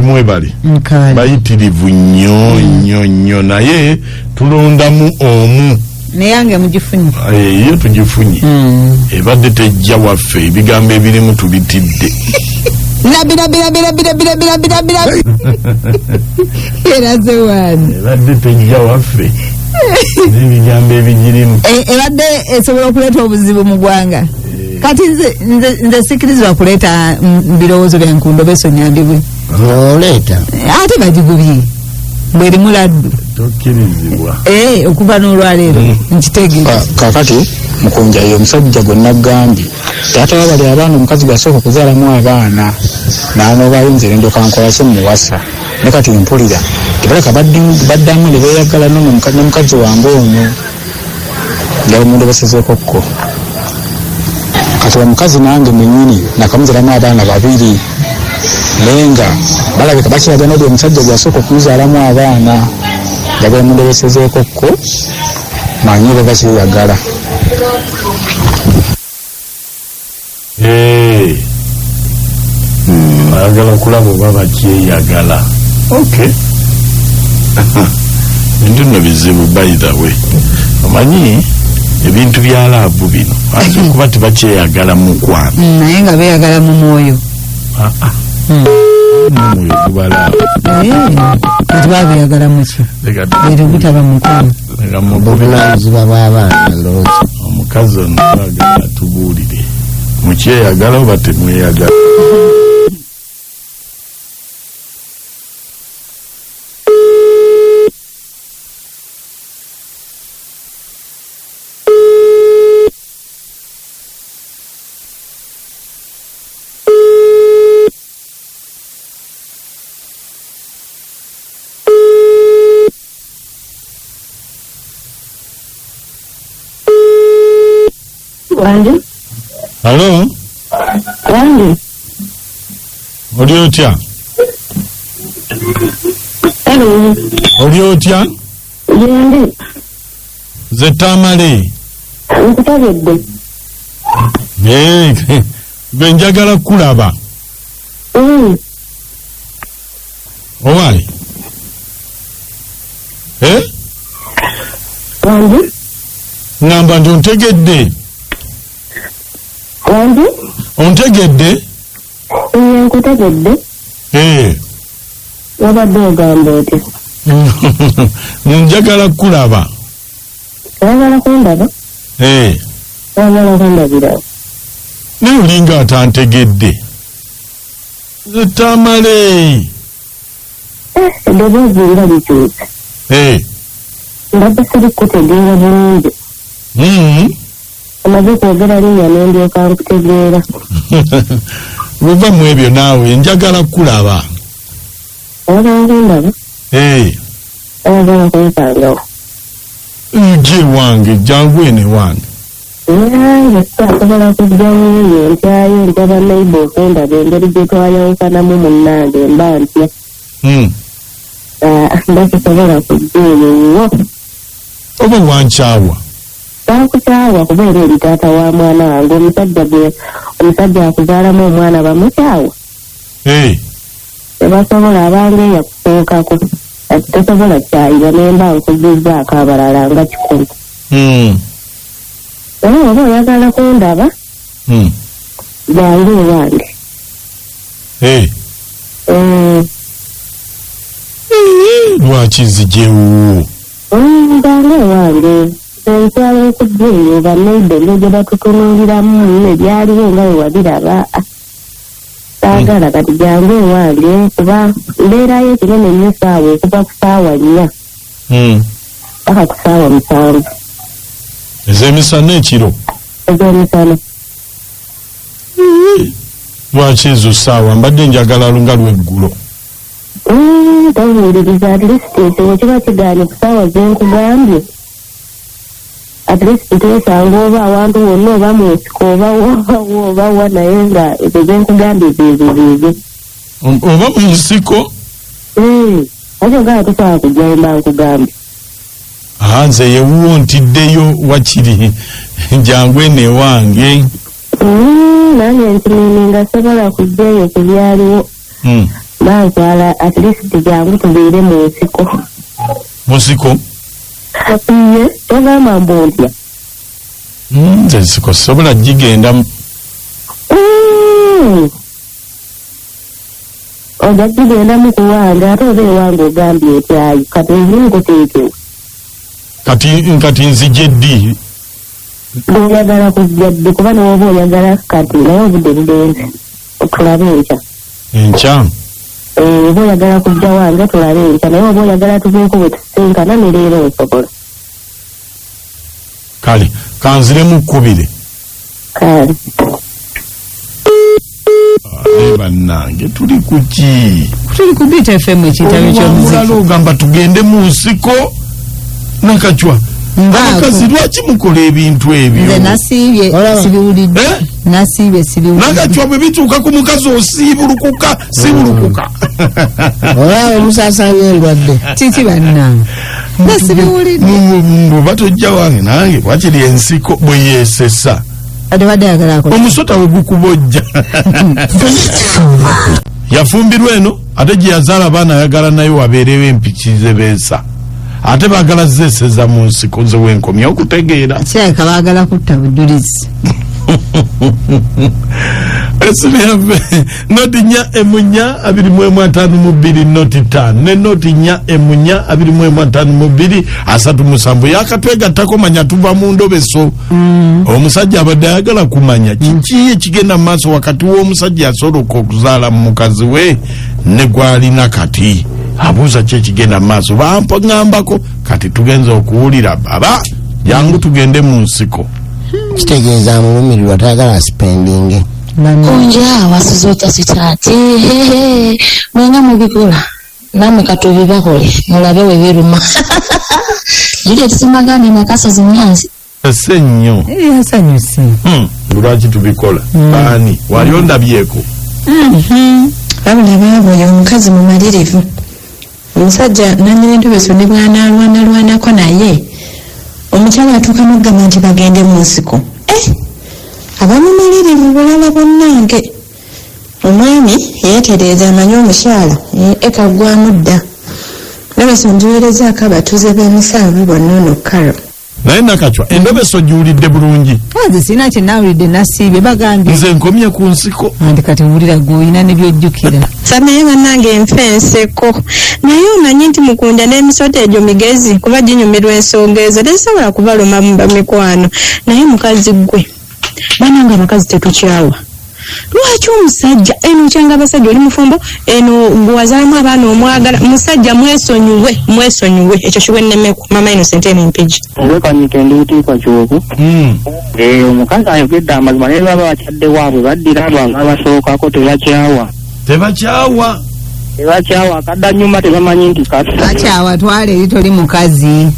mwebale bayitirivu nnyo naye tulondamu omu neyange mugifunye iyo tugifunye ebadde tejja waffe ebigambo ebirimu tubitidde eraze wani ebadde tejja waffe n'ebigambo ebigirimu ebadde esobola okuleeta obuzibu mu ggwanga kati nze sikirizibwa kuleeta birowoozo bya Endobeso nyandibwe oleeta ate bagigubye bwerimu laddu tokkirizibwa okuva n'olwaleero nkitegeera kakati mukunjayo omusajja gwe naggambye taata wabali abaana omukazi gwasooka okuzaalamu abaana n'anobayinza erendoka nkolaki muwasa ne kati mpulira tebaleka baddamu ne beeyagala n'omukazi wange ono njaba mundobesezeekokko kati omukazi nange mwennyini nakamuzalamu abaana babiri naye nga balabika bakiraga nodi omusajja gwasooka okuzaalamu abaana njagala mundobesezeekokko manye baba kyeyagala ayagala okulaba oba bakyeyagala okay bintu nno bizibu by the way omanyi ebintu bya laavu bino ayinza okuba tebakyeyagala mu mukwano naye nga beeyagala mu mwoyo nomwoyo gubalaavu kati babeeyagala muki era butaba mukwano obuvunaanyizibwa bw'abaana loozi omukazi ono twagala tubuulire mukyeyagala oba temweyagala Halo? Wangi? Oli otya? Hello? Oli otya? Yendi? Ze Tamale. Nkutabedde. Gwe njagala kulaba. Owaayi? Wangi? Ngamba nti ontegedde. Wangi? Ontegedde? Nkutegedde. Wabadde ogamba oti? Njagala kulaba. Oyagala kundaba? Oyagala kundabira? Naye olinga atantegedde. Ze Tamale. Eddoboozi nga likyusa. Mbadde sirikutegeera bulungi. Amaze kwogera linnya n'endyoka nkutegeera. Luva mu ebyo naawe njagala kulaba. Oyagala kundaba? Oyagala kunsangawo? Gye wange jangu ene wange. Nange saasobola kujjamu eyo ntyayo ntya bannaiba okundaba engeri gye twayawukanamu munnange mba ntya. Ndakisobola kujja eyo. Oba wankyawa? Bakukyawa kubeera eri taata wa mwana wange omusajja akuzaalamu omwana bamukyawa. Tebasobola abange yakusookako ati tosobola kyayiba nemba nkugizzaako abalala nga 10. Oba oyagala kundaba jangu ewange. Lwaki nzijewo? Jangu ewange. Enswala okujja eyo bannaiba engeri gye batutunuuliramu ebyaliwo nga we wabiraba. Saagala kati jangu ewange kuba mbeerayo kinene nnyo saawa okuva ku saawa 4 paka ku saawa 7. Ez'emisana ekiro? Ez'emisana. Lwaki ezo saawa mbadde njagala nga lweggulo? Tawuliriza at least ekiwo kiba kigaanye ku saawa zenkugambye. At least twesanga oba awantu wonna oba mu nsiko oba wa naye nga ezo zenkugambye zezo. Oba mu nsiko? Ate nga tusobola kujjayo mba nkugambye. Nze yewuwo ntiddeyo wakiri jangu ene wange. Nange nti nga sobola kujjayo ku byaliwo. Baatwala at least jangu tubeere mu nsiko. Musiko? Ye, togamba mbontya. Nze nsiko sobola gigenda. Oja kigenda mu kuwanga ate oba ewange ogambye etyayo kati nkuteekewo. Kati nzije ddi? Oyagala kujja ddi kuba n'oba oyagala kati naye obudde bugenze tulabe enkya. Enkya? Oba oyagala kujja wange tulabe enkya naye oba oyagala tubeeko bwe tusenkana ne leero osobola. Kale kanziremu kkubire. Kale. Bannange tuli ku ki? Tuli ku Beat FM ekitabo ky'omuziki. Ogamba tugende mu nsiko nakacwa. Abakazi lwaki mukola ebintu ebyo? Nze nasiibye sibiwulidde. Nasiibye sibiwulidde. Nakacwa bwe bituuka ku mukazi osiibulukuka sibulukuka. Olaba omusaasaanya endwadde. Kiki bannange? Nasibiwulidde. Bwe tojja wange nange wakiri ensiko bwe yeesesa. Ate badde ayagala ko. Omusota we gukubojja. Yafumbirwa eno ate gye yazaala abaana ayagala nayo wabeerewo empiki ze beesa. Ate baagala zeeseza mu nsiko ze wenkomya okutegeera. Kirabika baagala kutta bujulizi. Noti nya emunya 2.52 noti 5 ne noti nya emunya 2.52 3.7 yakatwegattako manya tuva mu Endobeso. Omusajja abadde ayagala kumanya kiki ekigenda mu maaso wakati w'omusajja asoloka okuzaala mu mukazi we ne gwalina kati abuuza ki ekigenda mu maaso bampangambako kati tugenze okuwulira baba jangu tugende mu nsiko. Kitegeeza mulumirirwa tayagala spending. Kunja wasizota sitati mwenga mubikola namwe katobi bakole mulabe we biruma. Jide tisimagane nakasa zinyanzi. Senyo. Yasanyuse. Lwaki tubikola? Bani wali ondabyeko? Babula babo omukazi mumalirivu. Omusajja nanyine Endobeso ne bwana lwanako naye. Omukyala atuuka n'okugamba nti bagende mu nsiko. Abamumalirivu bulala bonnange. Omwami yeetereeza amanyi omukyala ekagwamu dda. Endobeso njuweerezaako abatuuze b'emisanvu bonna ono Karo. Naye nakacwa Endobeso giwulidde bulungi. Nze sina kyenawulidde nasiibye bagambye. Nze nkomye ku nsiko. Andi kati wulira gw'olina ne byojjukira. Sanaye bannange nfe enseko. Naye omanyi nti mukunda n'emisota egyo migezi kuba ginyumirwa ensonga ezo tezisobola kubaluma mu bamikwano. Naye mukazi gwe bannange abakazi tetukyawa. Lwaki omusajja eno kyanga abasajja oli mufumbo eno gwazaalamu abaana omwagala musajja mwesonyiwe ekyo kiwennemeku mama Innocent empigi olwekanyike ndiwutiikwa kyoku omukazi ayogedde amazima naye baba bakyadde waabwe baddira abantu abasookako tebakyawa akadda nyuma tebamanyi nti akyawa twala eri toli mukazi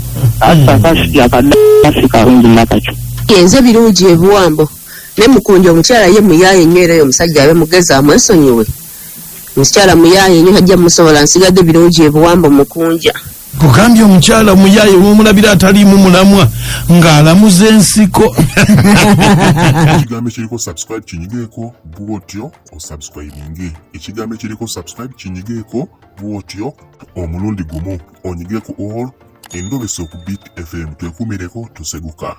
asakasi akadda kasi kalungi nakakyo yenze birungi ebiwambo ne mukunja omukyala ye muyaaye nnyo era omusajja abe mugezi amwesonyiwe. Omukyala muyaaye nnyo tajja musobola nsigadde birungi ebiwambo mukunja. Kugambye omukyala muyaaye w'omulabira ataliimu mulamwa ng'alamuza ensiko. Ekigambo ekiriko subscribe kinyigeeko bw'otyo osubscribinge. Ekigambo ekiriko subscribe kinyigeeko bw'otyo omulundi gumu onyigeeko all Endobeso ku Beat FM twekumireko tuseguka.